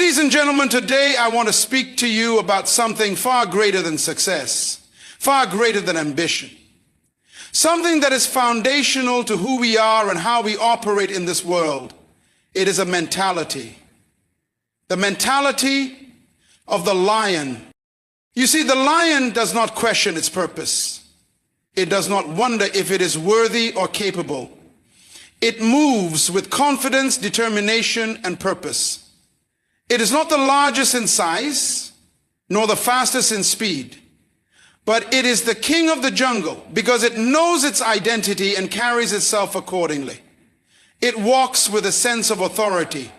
Ladies and gentlemen, today I want to speak to you about something far greater than success, far greater than ambition. Something that is foundational to who we are and how we operate in this world. It is a mentality. The mentality of the lion. You see, the lion does not question its purpose. It does not wonder if it is worthy or capable. It moves with confidence, determination, and purpose. It is not the largest in size, nor the fastest in speed, but it is the king of the jungle because it knows its identity and carries itself accordingly. It walks with a sense of authority,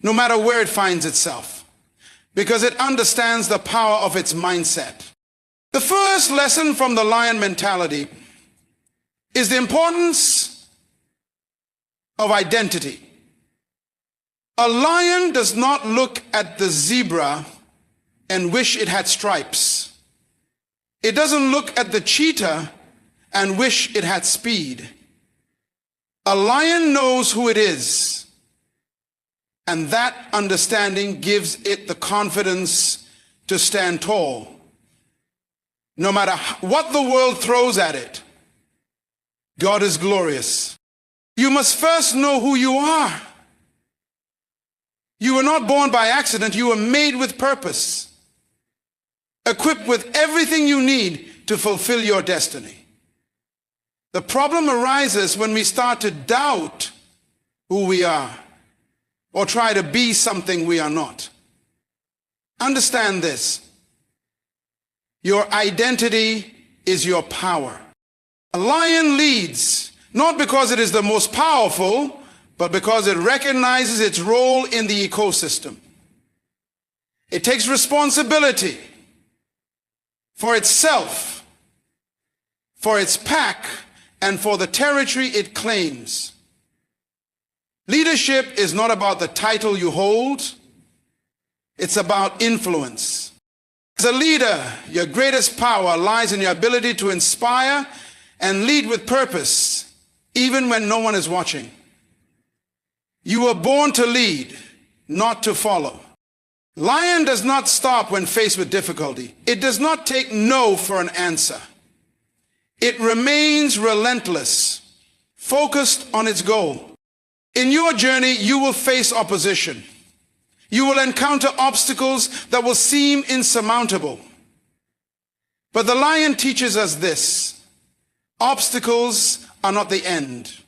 no matter where it finds itself, because it understands the power of its mindset. The first lesson from the lion mentality is the importance of identity. A lion does not look at the zebra and wish it had stripes. It doesn't look at the cheetah and wish it had speed. A lion knows who it is, and that understanding gives it the confidence to stand tall. No matter what the world throws at it, God is glorious. You must first know who you are. You were not born by accident. You were made with purpose, equipped with everything you need to fulfill your destiny. The problem arises when we start to doubt who we are or try to be something we are not. Understand this. Your identity is your power. A lion leads not because it is the most powerful, but because it recognizes its role in the ecosystem. It takes responsibility for itself, for its pack, and for the territory it claims. Leadership is not about the title you hold. It's about influence. As a leader, your greatest power lies in your ability to inspire and lead with purpose, even when no one is watching. You were born to lead, not to follow. Lion does not stop when faced with difficulty. It does not take no for an answer. It remains relentless, focused on its goal. In your journey, you will face opposition. You will encounter obstacles that will seem insurmountable. But the lion teaches us this: obstacles are not the end.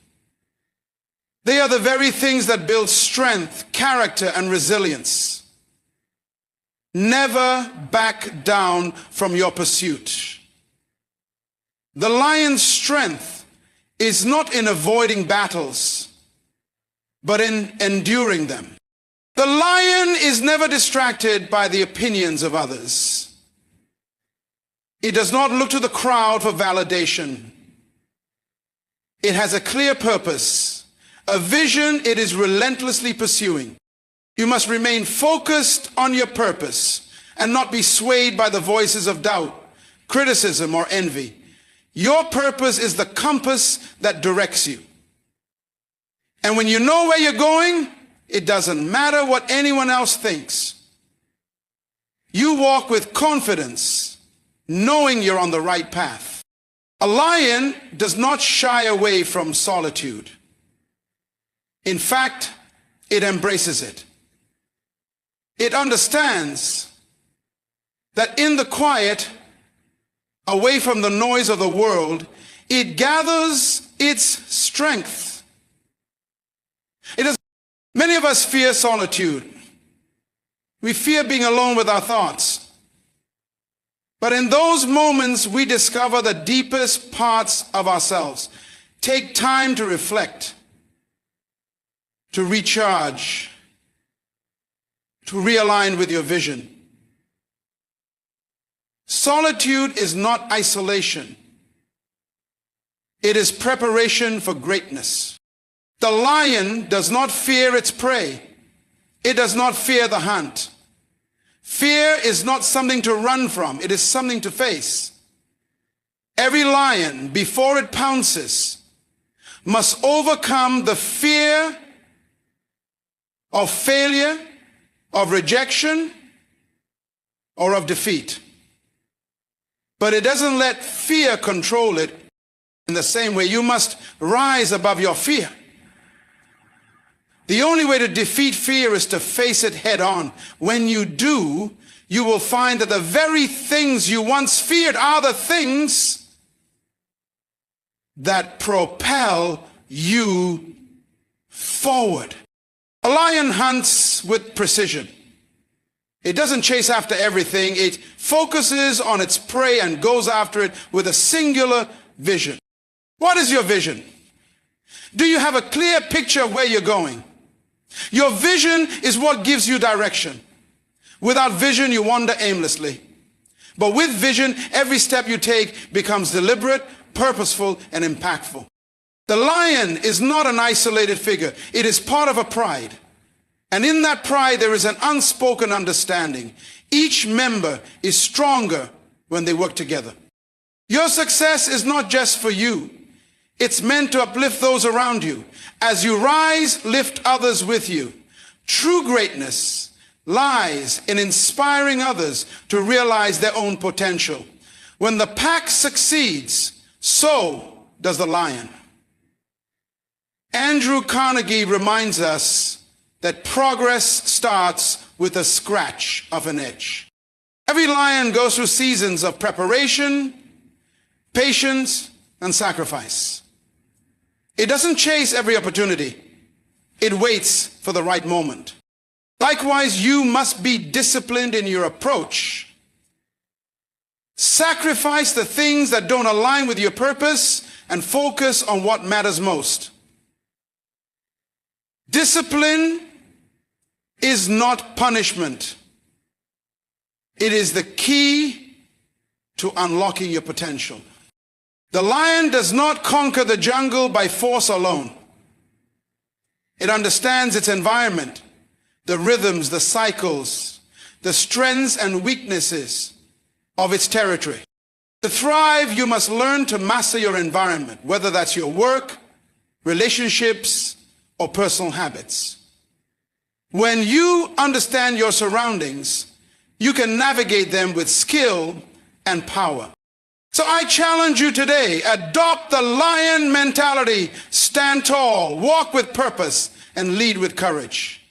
They are the very things that build strength, character, and resilience. Never back down from your pursuit. The lion's strength is not in avoiding battles, but in enduring them. The lion is never distracted by the opinions of others. It does not look to the crowd for validation. It has a clear purpose, a vision it is relentlessly pursuing. You must remain focused on your purpose and not be swayed by the voices of doubt, criticism, or envy. Your purpose is the compass that directs you. And when you know where you're going, it doesn't matter what anyone else thinks. You walk with confidence, knowing you're on the right path. A lion does not shy away from solitude. In fact, it embraces it. It understands that in the quiet, away from the noise of the world, it gathers its strength. Many of us fear solitude. We fear being alone with our thoughts. But in those moments, we discover the deepest parts of ourselves. Take time to reflect, to recharge, to realign with your vision. Solitude is not isolation. It is preparation for greatness. The lion does not fear its prey. It does not fear the hunt. Fear is not something to run from. It is something to face. Every lion, before it pounces, must overcome the fear of failure of rejection, or of defeat. But it doesn't let fear control it in the same way. You must rise above your fear. The only way to defeat fear is to face it head on. When you do, you will find that the very things you once feared are the things that propel you forward. A lion hunts with precision. It doesn't chase after everything. It focuses on its prey and goes after it with a singular vision. What is your vision? Do you have a clear picture of where you're going? Your vision is what gives you direction. Without vision, you wander aimlessly. But with vision, every step you take becomes deliberate, purposeful, and impactful. The lion is not an isolated figure. It is part of a pride. And in that pride, there is an unspoken understanding. Each member is stronger when they work together. Your success is not just for you. It's meant to uplift those around you. As you rise, lift others with you. True greatness lies in inspiring others to realize their own potential. When the pack succeeds, so does the lion. Andrew Carnegie reminds us that progress starts with a scratch of an itch. Every lion goes through seasons of preparation, patience, and sacrifice. It doesn't chase every opportunity. It waits for the right moment. Likewise, you must be disciplined in your approach. Sacrifice the things that don't align with your purpose and focus on what matters most. Discipline is not punishment. It is the key to unlocking your potential. The lion does not conquer the jungle by force alone. It understands its environment, the rhythms, the cycles, the strengths and weaknesses of its territory. To thrive, you must learn to master your environment, whether that's your work, relationships, or personal habits. When you understand your surroundings, you can navigate them with skill and power. So I challenge you today, adopt the lion mentality, stand tall, walk with purpose, and lead with courage.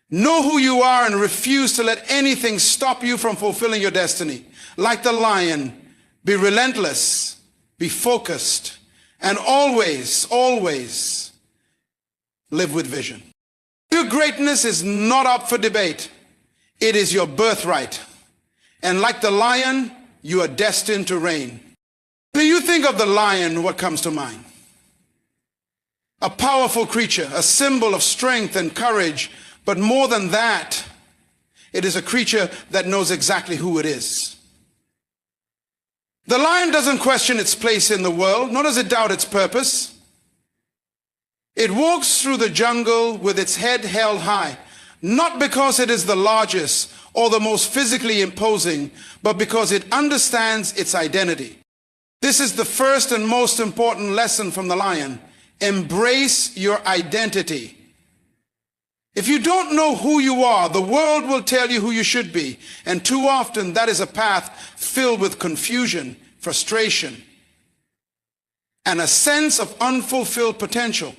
Know who you are and refuse to let anything stop you from fulfilling your destiny. Like the lion, be relentless, be focused, and always, always live with vision. Your greatness is not up for debate. It is your birthright. And like the lion, you are destined to reign. When you think of the lion, what comes to mind? A powerful creature, a symbol of strength and courage, but more than that, it is a creature that knows exactly who it is. The lion doesn't question its place in the world, nor does it doubt its purpose. It walks through the jungle with its head held high, not because it is the largest or the most physically imposing, but because it understands its identity. This is the first and most important lesson from the lion. Embrace your identity. If you don't know who you are, the world will tell you who you should be. And too often that is a path filled with confusion, frustration, and a sense of unfulfilled potential.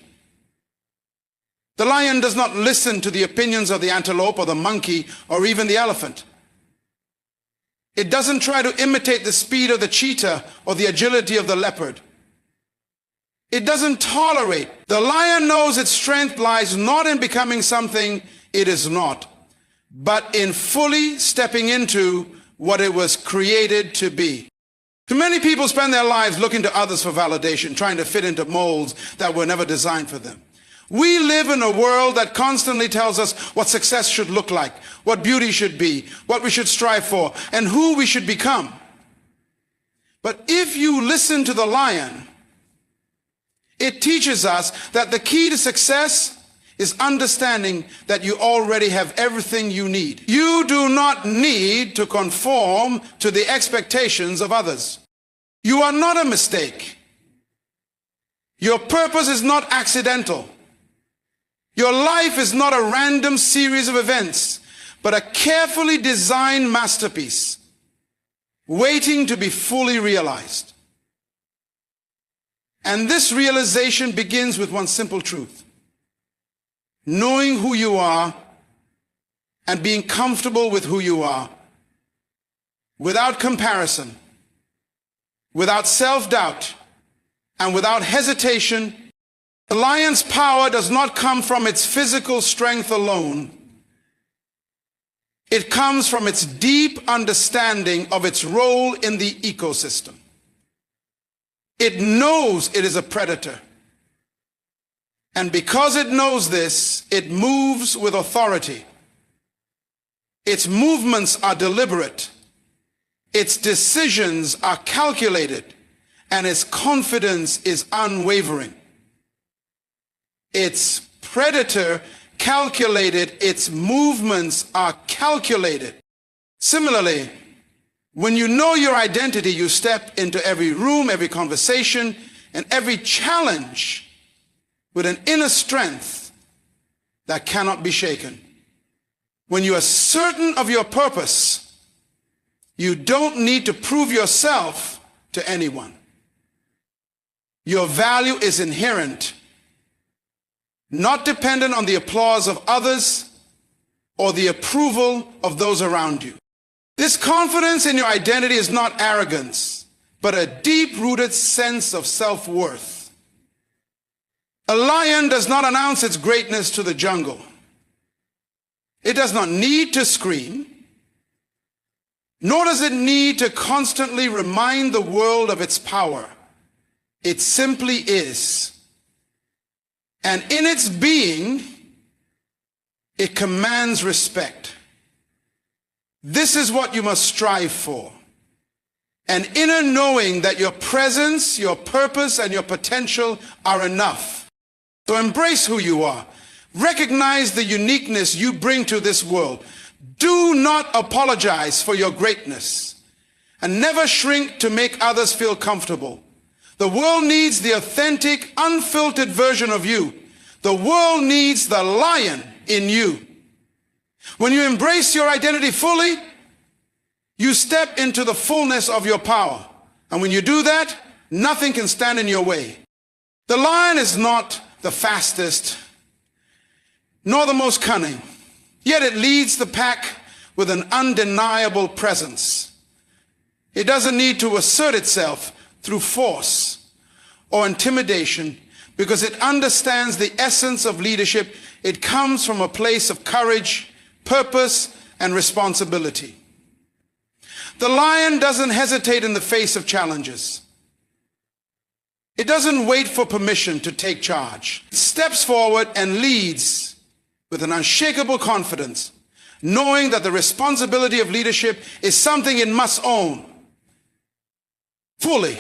The lion does not listen to the opinions of the antelope or the monkey or even the elephant. It doesn't try to imitate the speed of the cheetah or the agility of the leopard. It doesn't tolerate. The lion knows its strength lies not in becoming something it is not, but in fully stepping into what it was created to be. Too many people spend their lives looking to others for validation, trying to fit into molds that were never designed for them. We live in a world that constantly tells us what success should look like, what beauty should be, what we should strive for, and who we should become. But if you listen to the lion, it teaches us that the key to success is understanding that you already have everything you need. You do not need to conform to the expectations of others. You are not a mistake. Your purpose is not accidental. Your life is not a random series of events, but a carefully designed masterpiece waiting to be fully realized. And this realization begins with one simple truth: knowing who you are and being comfortable with who you are, without comparison, without self-doubt, and without hesitation. The lion's power does not come from its physical strength alone. It comes from its deep understanding of its role in the ecosystem. It knows it is a predator. And because it knows this, it moves with authority. Its movements are deliberate. Its decisions are calculated. And its confidence is unwavering. Its predator calculated, its movements are calculated. Similarly, when you know your identity, you step into every room, every conversation, and every challenge with an inner strength that cannot be shaken. When you are certain of your purpose, you don't need to prove yourself to anyone. Your value is inherent, not dependent on the applause of others or the approval of those around you. This confidence in your identity is not arrogance, but a deep-rooted sense of self-worth. A lion does not announce its greatness to the jungle. It does not need to scream, nor does it need to constantly remind the world of its power. It simply is. And in its being, it commands respect. This is what you must strive for: an inner knowing that your presence, your purpose, and your potential are enough. So embrace who you are. Recognize the uniqueness you bring to this world. Do not apologize for your greatness, and never shrink to make others feel comfortable. The world needs the authentic, unfiltered version of you. The world needs the lion in you. When you embrace your identity fully, you step into the fullness of your power. And when you do that, nothing can stand in your way. The lion is not the fastest, nor the most cunning, yet it leads the pack with an undeniable presence. It doesn't need to assert itself through force or intimidation, because it understands the essence of leadership. It comes from a place of courage, purpose, and responsibility. The lion doesn't hesitate in the face of challenges. It doesn't wait for permission to take charge. It steps forward and leads with an unshakable confidence, knowing that the responsibility of leadership is something it must own fully.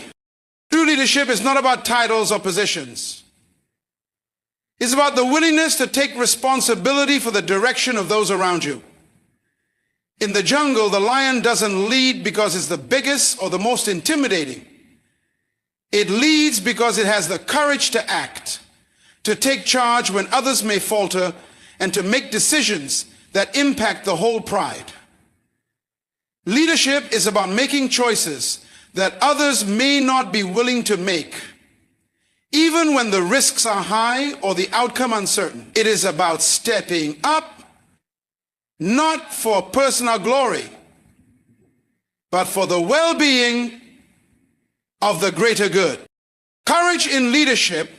True leadership is not about titles or positions. It's about the willingness to take responsibility for the direction of those around you. In the jungle, the lion doesn't lead because it's the biggest or the most intimidating. It leads because it has the courage to act, to take charge when others may falter, and to make decisions that impact the whole pride. Leadership is about making choices that others may not be willing to make, even when the risks are high or the outcome uncertain. It is about stepping up, not for personal glory, but for the well-being of the greater good. Courage in leadership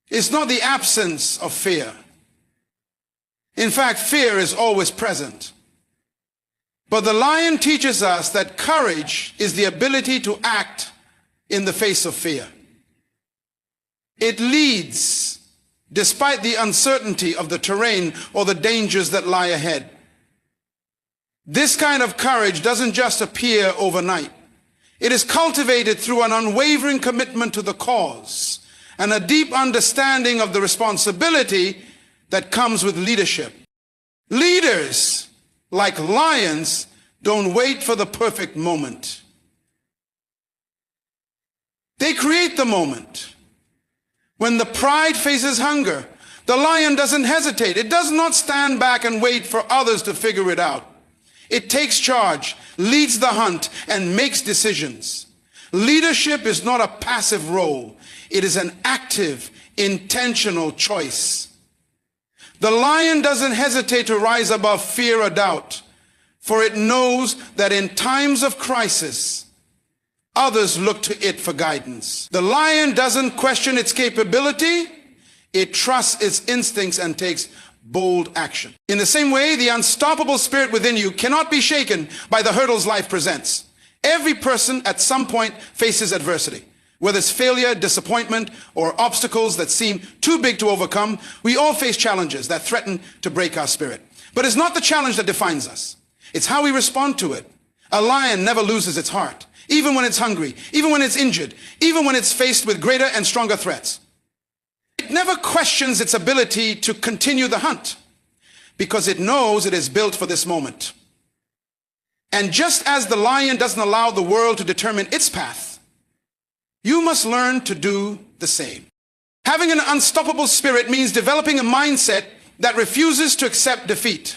is not the absence of fear. In fact, fear is always present. But the lion teaches us that courage is the ability to act in the face of fear. It leads despite the uncertainty of the terrain or the dangers that lie ahead. This kind of courage doesn't just appear overnight. It is cultivated through an unwavering commitment to the cause and a deep understanding of the responsibility that comes with leadership. Leaders, like lions, don't wait for the perfect moment. They create the moment. When the pride faces hunger, The lion doesn't hesitate. It does not stand back and wait for others to figure it out. It takes charge, leads the hunt, and makes decisions. Leadership is not a passive role. It is an active, intentional choice. The lion doesn't hesitate to rise above fear or doubt, for it knows that in times of crisis, others look to it for guidance. The lion doesn't question its capability. It trusts its instincts and takes bold action. In the same way, the unstoppable spirit within you cannot be shaken by the hurdles life presents. Every person at some point faces adversity. Whether it's failure, disappointment, or obstacles that seem too big to overcome, we all face challenges that threaten to break our spirit. But it's not the challenge that defines us. It's how we respond to it. A lion never loses its heart, even when it's hungry, even when it's injured, even when it's faced with greater and stronger threats. It never questions its ability to continue the hunt because it knows it is built for this moment. And just as the lion doesn't allow the world to determine its path, you must learn to do the same. Having an unstoppable spirit means developing a mindset that refuses to accept defeat.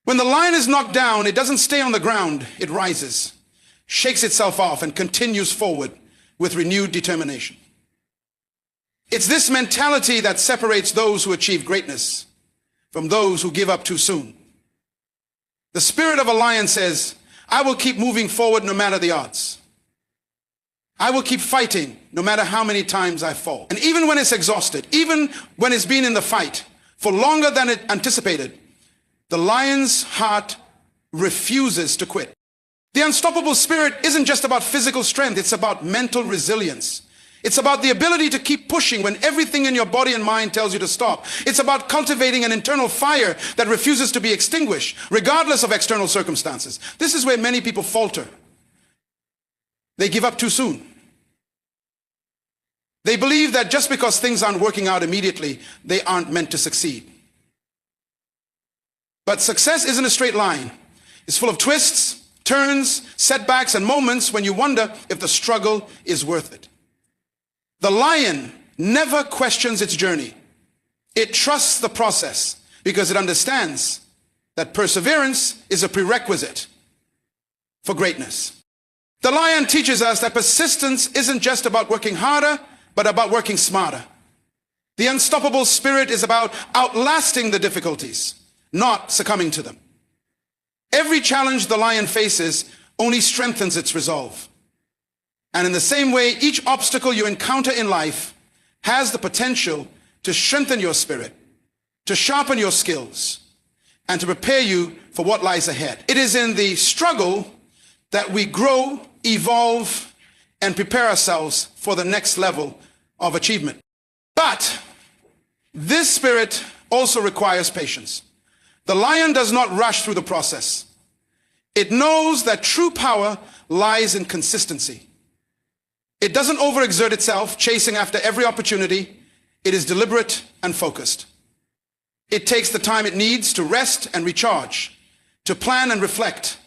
When the lion is knocked down, it doesn't stay on the ground, it rises, shakes itself off, and continues forward with renewed determination. It's this mentality that separates those who achieve greatness from those who give up too soon. The spirit of a lion says, I will keep moving forward no matter the odds. I will keep fighting no matter how many times I fall. And even when it's exhausted, even when it's been in the fight for longer than it anticipated, the lion's heart refuses to quit. The unstoppable spirit isn't just about physical strength, it's about mental resilience. It's about the ability to keep pushing when everything in your body and mind tells you to stop. It's about cultivating an internal fire that refuses to be extinguished, regardless of external circumstances. This is where many people falter. They give up too soon. They believe that just because things aren't working out immediately, they aren't meant to succeed. But success isn't a straight line. It's full of twists, turns, setbacks, and moments when you wonder if the struggle is worth it. The lion never questions its journey. It trusts the process because it understands that perseverance is a prerequisite for greatness. The lion teaches us that persistence isn't just about working harder, but about working smarter. The unstoppable spirit is about outlasting the difficulties, not succumbing to them. Every challenge the lion faces only strengthens its resolve. And in the same way, each obstacle you encounter in life has the potential to strengthen your spirit, to sharpen your skills, and to prepare you for what lies ahead. It is in the struggle that we grow, evolve, and prepare ourselves for the next level of achievement. But this spirit also requires patience. The lion does not rush through the process. It knows that true power lies in consistency. It doesn't overexert itself, chasing after every opportunity. It is deliberate and focused. It takes the time it needs to rest and recharge, to plan and reflect.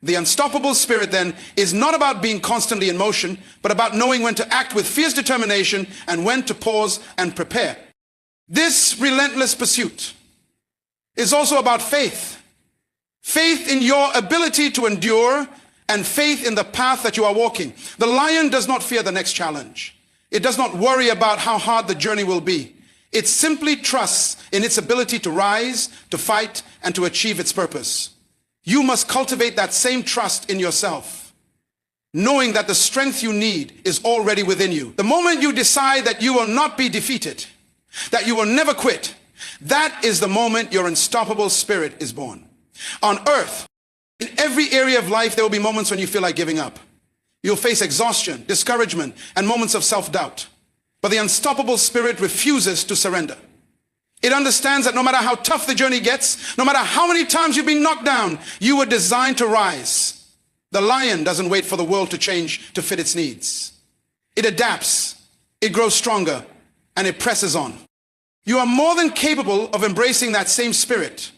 The unstoppable spirit then is not about being constantly in motion, but about knowing when to act with fierce determination and when to pause and prepare. This relentless pursuit is also about faith. Faith in your ability to endure and faith in the path that you are walking. The lion does not fear the next challenge. It does not worry about how hard the journey will be. It simply trusts in its ability to rise, to fight, and to achieve its purpose. You must cultivate that same trust in yourself, knowing that the strength you need is already within you. The moment you decide that you will not be defeated, that you will never quit, that is the moment your unstoppable spirit is born. On earth, in every area of life, there will be moments when you feel like giving up. You'll face exhaustion, discouragement, and moments of self-doubt. But the unstoppable spirit refuses to surrender. It understands that no matter how tough the journey gets, no matter how many times you've been knocked down, you were designed to rise. The lion doesn't wait for the world to change to fit its needs. It adapts, it grows stronger, and it presses on. You are more than capable of embracing that same spirit.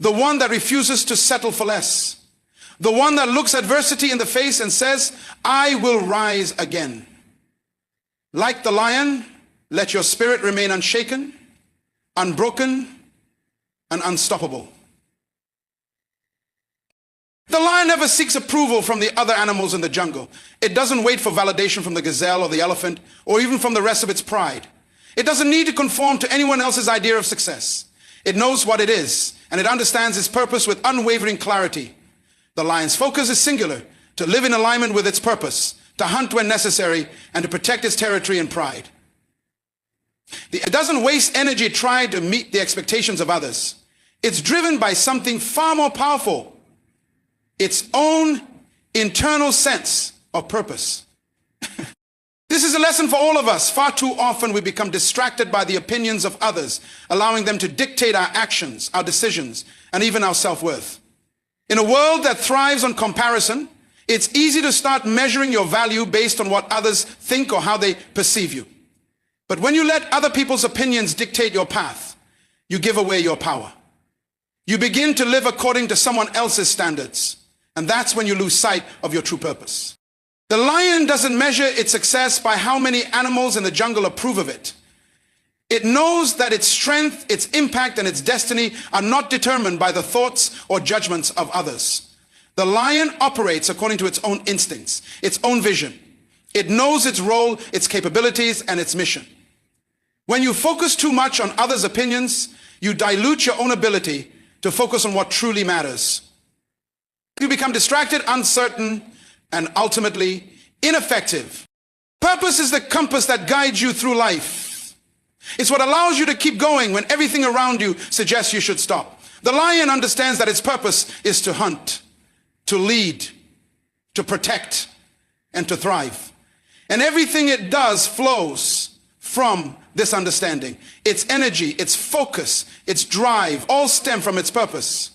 The one that refuses to settle for less. The one that looks adversity in the face and says, I will rise again. Like the lion, let your spirit remain unshaken. unbroken, and unstoppable. The lion never seeks approval from the other animals in the jungle. It doesn't wait for validation from the gazelle or the elephant or even from the rest of its pride. It doesn't need to conform to anyone else's idea of success. It knows what it is, and it understands its purpose with unwavering clarity. The lion's focus is singular: to live in alignment with its purpose, to hunt when necessary, and to protect its territory and pride. It doesn't waste energy trying to meet the expectations of others. It's driven by something far more powerful: its own internal sense of purpose. This is a lesson for all of us. Far too often we become distracted by the opinions of others, allowing them to dictate our actions, our decisions, and even our self-worth. In a world that thrives on comparison, it's easy to start measuring your value based on what others think or how they perceive you. But when you let other people's opinions dictate your path, you give away your power. You begin to live according to someone else's standards, and that's when you lose sight of your true purpose. The lion doesn't measure its success by how many animals in the jungle approve of it. It knows that its strength, its impact, and its destiny are not determined by the thoughts or judgments of others. The lion operates according to its own instincts, its own vision. It knows its role, its capabilities, and its mission. When you focus too much on others' opinions, you dilute your own ability to focus on what truly matters. You become distracted, uncertain, and ultimately ineffective. Purpose is the compass that guides you through life. It's what allows you to keep going when everything around you suggests you should stop. The lion understands that its purpose is to hunt, to lead, to protect, and to thrive. And everything it does flows from this understanding. Its energy, its focus, its drive all stem from its purpose.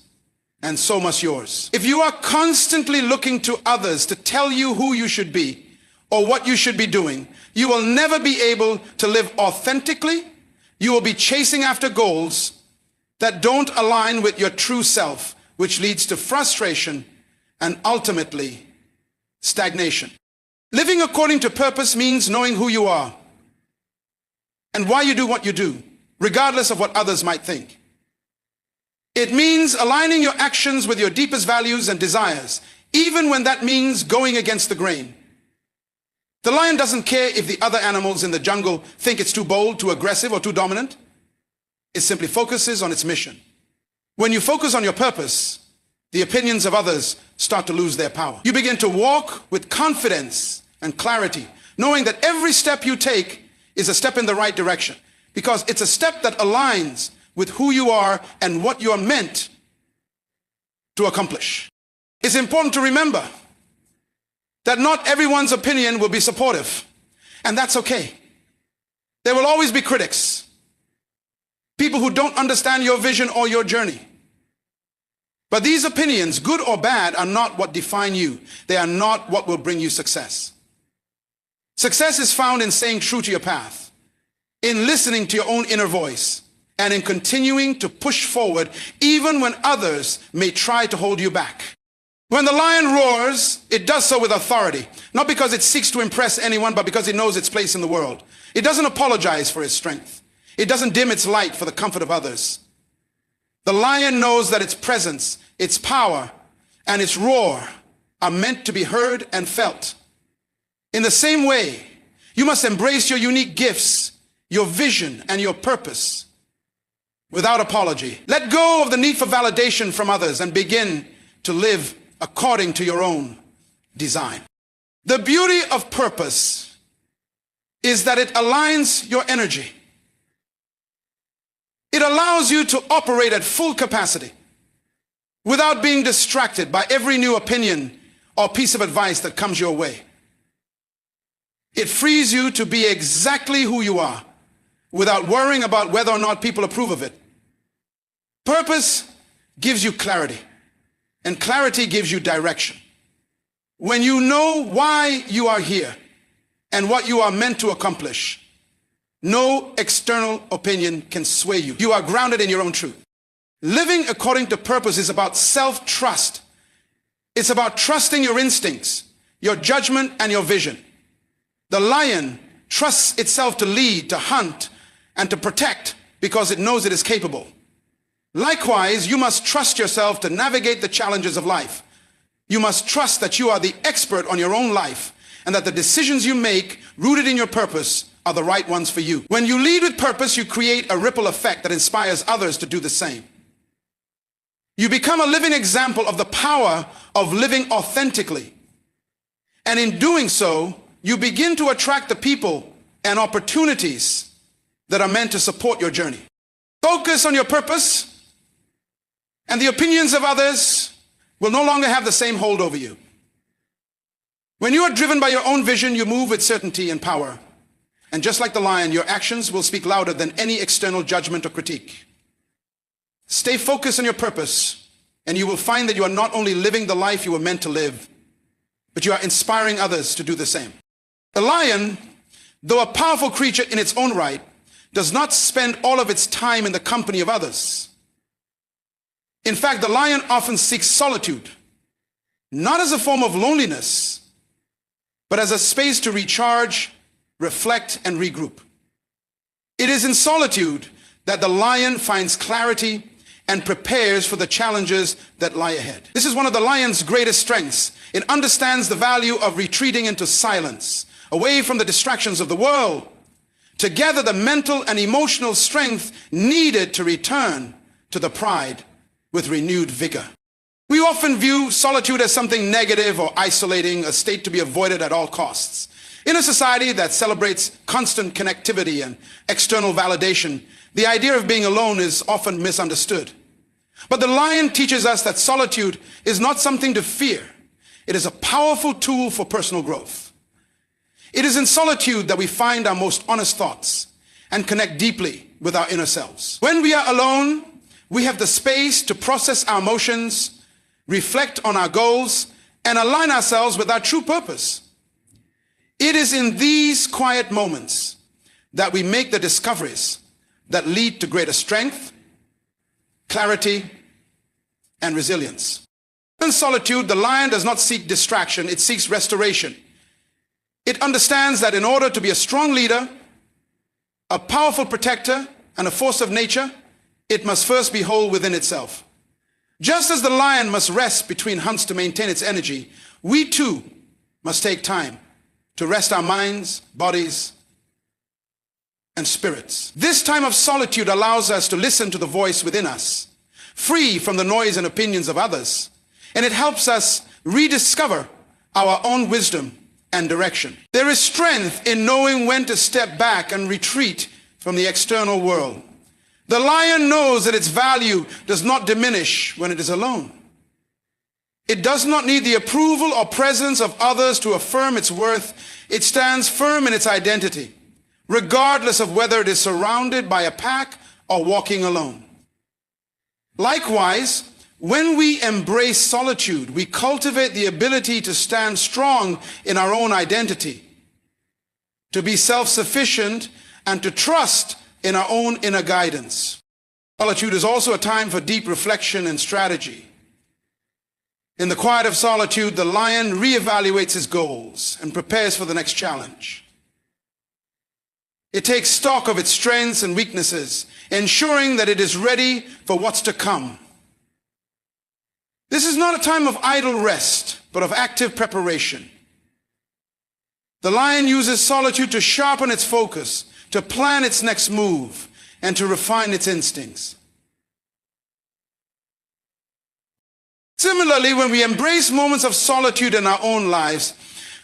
And so must yours. If you are constantly looking to others to tell you who you should be or what you should be doing, you will never be able to live authentically. You will be chasing after goals that don't align with your true self, which leads to frustration and ultimately stagnation. Living according to purpose means knowing who you are and why you do what you do, regardless of what others might think. It means aligning your actions with your deepest values and desires, even when that means going against the grain. The lion doesn't care if the other animals in the jungle think it's too bold, too aggressive, or too dominant. It simply focuses on its mission. When you focus on your purpose, the opinions of others start to lose their power. You begin to walk with confidence and clarity, knowing that every step you take is a step in the right direction, because it's a step that aligns with who you are and what you are meant to accomplish. It's important to remember that not everyone's opinion will be supportive, and that's okay. There will always be critics, people who don't understand your vision or your journey. But these opinions, good or bad, are not what define you. They are not what will bring you success. Success is found in staying true to your path, in listening to your own inner voice, and in continuing to push forward even when others may try to hold you back. When the lion roars, it does so with authority, not because it seeks to impress anyone, but because it knows its place in the world. It doesn't apologize for its strength. It doesn't dim its light for the comfort of others. The lion knows that its presence, its power, and its roar are meant to be heard and felt. In the same way, you must embrace your unique gifts, your vision, and your purpose without apology. Let go of the need for validation from others and begin to live according to your own design. The beauty of purpose is that it aligns your energy. It allows you to operate at full capacity without being distracted by every new opinion or piece of advice that comes your way. It frees you to be exactly who you are without worrying about whether or not people approve of it. Purpose gives you clarity, and clarity gives you direction. When you know why you are here and what you are meant to accomplish, no external opinion can sway you. You are grounded in your own truth. Living according to purpose is about self-trust. It's about trusting your instincts, your judgment, and your vision. The lion trusts itself to lead, to hunt, and to protect because it knows it is capable. Likewise, you must trust yourself to navigate the challenges of life. You must trust that you are the expert on your own life and that the decisions you make, rooted in your purpose, are the right ones for you. When you lead with purpose, you create a ripple effect that inspires others to do the same. You become a living example of the power of living authentically. And in doing so, you begin to attract the people and opportunities that are meant to support your journey. Focus on your purpose, and the opinions of others will no longer have the same hold over you. When you are driven by your own vision, you move with certainty and power. And just like the lion, your actions will speak louder than any external judgment or critique. Stay focused on your purpose, and you will find that you are not only living the life you were meant to live, but you are inspiring others to do the same. The lion, though a powerful creature in its own right, does not spend all of its time in the company of others. In fact, the lion often seeks solitude, not as a form of loneliness, but as a space to recharge, reflect, and regroup. It is in solitude that the lion finds clarity and prepares for the challenges that lie ahead. This is one of the lion's greatest strengths. It understands the value of retreating into silence, away from the distractions of the world, to gather the mental and emotional strength needed to return to the pride with renewed vigor. We often view solitude as something negative or isolating, a state to be avoided at all costs. In a society that celebrates constant connectivity and external validation, the idea of being alone is often misunderstood. But the lion teaches us that solitude is not something to fear. It is a powerful tool for personal growth. It is in solitude that we find our most honest thoughts and connect deeply with our inner selves. When we are alone, we have the space to process our emotions, reflect on our goals, and align ourselves with our true purpose. It is in these quiet moments that we make the discoveries that lead to greater strength, clarity, and resilience. In solitude, the lion does not seek distraction, it seeks restoration. It understands that in order to be a strong leader, a powerful protector, and a force of nature, it must first be whole within itself. Just as the lion must rest between hunts to maintain its energy, we too must take time to rest our minds, bodies, and spirits. This time of solitude allows us to listen to the voice within us, free from the noise and opinions of others, and it helps us rediscover our own wisdom and direction. There is strength in knowing when to step back and retreat from the external world. The lion knows that its value does not diminish when it is alone. It does not need the approval or presence of others to affirm its worth. It stands firm in its identity, regardless of whether it is surrounded by a pack or walking alone. Likewise, when we embrace solitude, we cultivate the ability to stand strong in our own identity, to be self-sufficient, and to trust in our own inner guidance. Solitude is also a time for deep reflection and strategy. In the quiet of solitude, the lion reevaluates his goals and prepares for the next challenge. It takes stock of its strengths and weaknesses, ensuring that it is ready for what's to come. This is not a time of idle rest, but of active preparation. The lion uses solitude to sharpen its focus, to plan its next move, and to refine its instincts. Similarly, when we embrace moments of solitude in our own lives,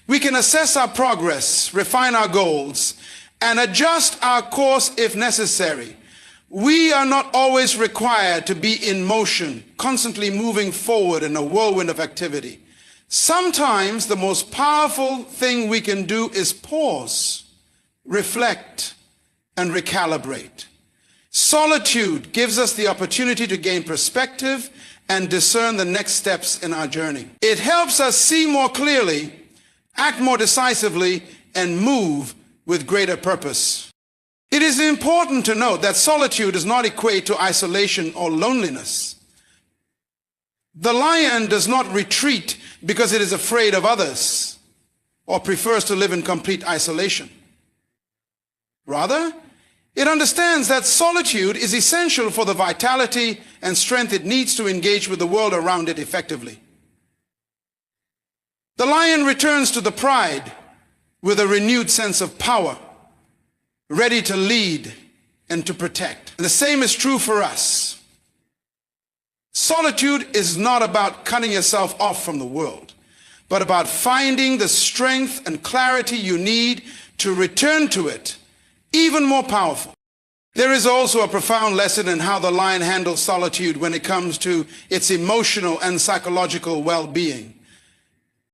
we can assess our progress, refine our goals, and adjust our course if necessary. We are not always required to be in motion, constantly moving forward in a whirlwind of activity. Sometimes the most powerful thing we can do is pause, reflect, and recalibrate. Solitude gives us the opportunity to gain perspective and discern the next steps in our journey. It helps us see more clearly, act more decisively, and move with greater purpose. It is important to note that solitude does not equate to isolation or loneliness. The lion does not retreat because it is afraid of others or prefers to live in complete isolation. Rather, It understands that solitude is essential for the vitality and strength it needs to engage with the world around it effectively. The lion returns to the pride with a renewed sense of power, ready to lead and to protect. And the same is true for us. Solitude is not about cutting yourself off from the world, but about finding the strength and clarity you need to return to it, even more powerful. There is also a profound lesson in how the lion handles solitude when it comes to its emotional and psychological well-being.